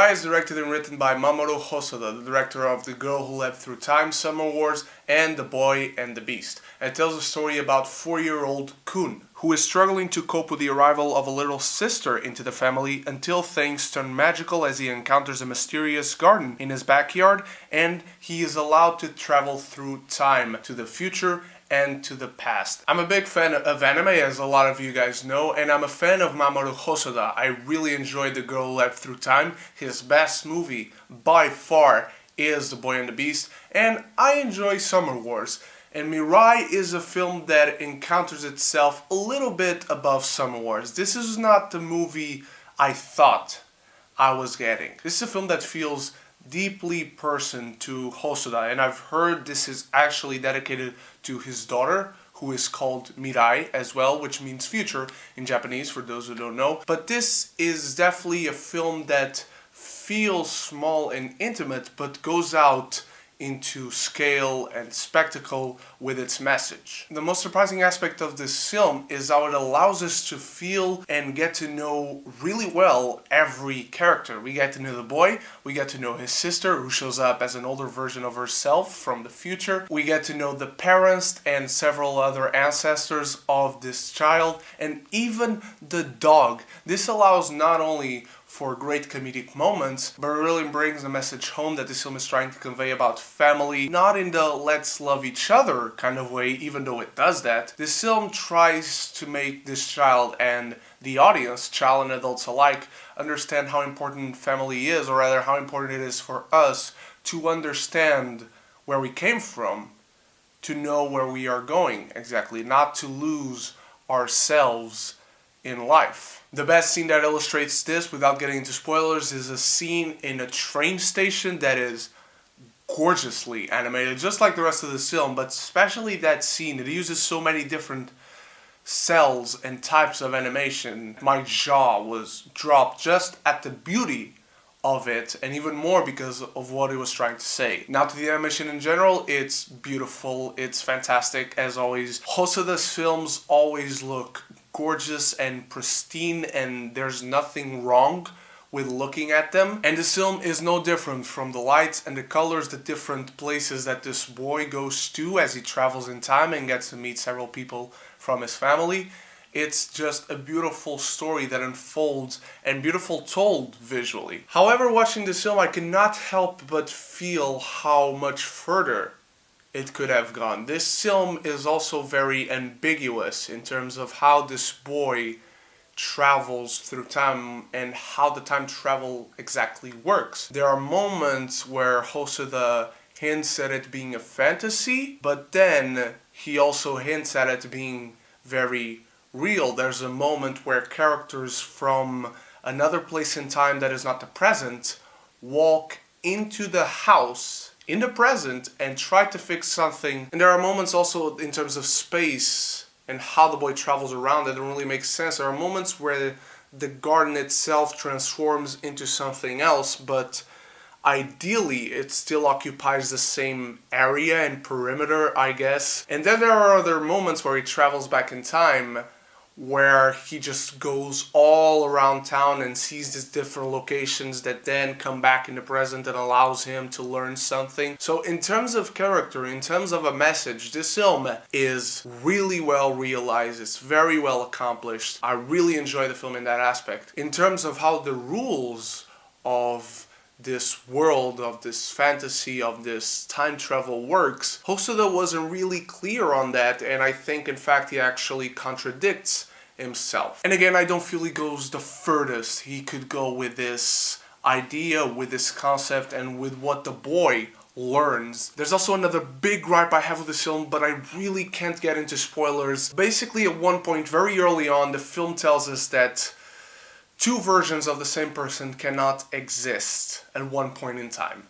Mirai is directed and written by Mamoru Hosoda, the director of The Girl Who Leapt Through Time, Summer Wars, and The Boy and the Beast. And it tells a story about 4-year-old Kun, who is struggling to cope with the arrival of a little sister into the family until things turn magical as he encounters a mysterious garden in his backyard and he is allowed to travel through time to the future and to the past. I'm a big fan of anime, as a lot of you guys know, and I'm a fan of Mamoru Hosoda. I really enjoyed The Girl Who Leapt Through Time. His best movie, by far, is The Boy and the Beast, and I enjoy Summer Wars. And Mirai is a film that encounters itself a little bit above Summer Wars. This is not the movie I thought I was getting. This is a film that feels deeply personal to Hosoda, and I've heard this is actually dedicated to his daughter, who is called Mirai as well, which means future in Japanese for those who don't know. But this is definitely a film that feels small and intimate, but goes out into scale and spectacle with its message. The most surprising aspect of this film is how it allows us to feel and get to know really well every character. We get to know the boy, we get to know his sister, who shows up as an older version of herself from the future. We get to know the parents and several other ancestors of this child, and even the dog. This allows not only for great comedic moments, but it really brings the message home that this film is trying to convey about family, not in the let's love each other kind of way, even though it does that. This film tries to make this child and the audience, child and adults alike, understand how important family is, or rather how important it is for us to understand where we came from, to know where we are going exactly, not to lose ourselves in life. The best scene that illustrates this, without getting into spoilers, is a scene in a train station that is gorgeously animated, just like the rest of the film, but especially that scene. It uses so many different cells and types of animation. My jaw was dropped just at the beauty of it, and even more because of what it was trying to say. Now to the animation in general, it's beautiful, it's fantastic as always. Hosoda's films always look gorgeous and pristine, and there's nothing wrong with looking at them. And this film is no different from the lights and the colors, the different places that this boy goes to as he travels in time and gets to meet several people from his family. It's just a beautiful story that unfolds and beautiful told visually. However, watching this film, I cannot help but feel how much further it could have gone. This film is also very ambiguous in terms of how this boy travels through time and how the time travel exactly works. There are moments where Hosoda hints at it being a fantasy, but then he also hints at it being very real. There's a moment where characters from another place in time that is not the present walk into the house in the present and try to fix something. And there are moments also in terms of space and how the boy travels around that don't really make sense. There are moments where the garden itself transforms into something else, but ideally it still occupies the same area and perimeter, I guess. And then there are other moments where he travels back in time, where he just goes all around town and sees these different locations that then come back in the present and allows him to learn something. So in terms of character, in terms of a message, this film is really well realized, it's very well accomplished. I really enjoy the film in that aspect. In terms of how the rules of this world, of this fantasy, of this time travel works, Hosoda wasn't really clear on that, and I think in fact he actually contradicts himself. And again, I don't feel he goes the furthest he could go with this idea, with this concept, and with what the boy learns. There's also another big gripe I have with this film, but I really can't get into spoilers. Basically, at one point very early on, the film tells us that two versions of the same person cannot exist at one point in time.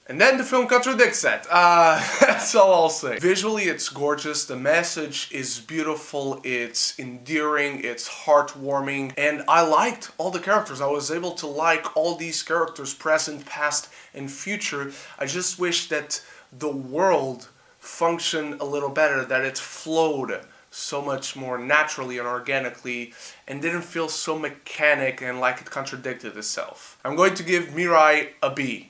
And then the film contradicts that. That's all I'll say. Visually, it's gorgeous. The message is beautiful. It's endearing. It's heartwarming. And I liked all the characters. I was able to like all these characters, present, past, and future. I just wish that the world functioned a little better, that it flowed so much more naturally and organically and didn't feel so mechanic and like it contradicted itself. I'm going to give Mirai a B.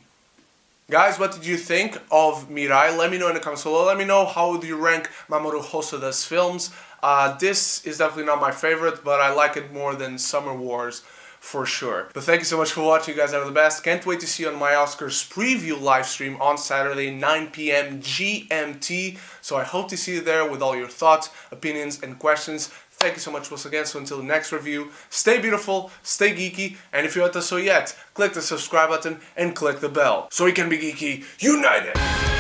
Guys, what did you think of Mirai? Let me know in the comments below. Let me know how do you rank Mamoru Hosoda's films. This is definitely not my favorite, but I like it more than Summer Wars for sure. But thank you so much for watching. You guys are the best. Can't wait to see you on my Oscars preview live stream on Saturday, 9 p.m. GMT. So I hope to see you there with all your thoughts, opinions, and questions. Thank you so much once again. So until the next review, stay beautiful, stay geeky, and if you haven't done so yet, click the subscribe button and click the bell so we can be geeky united.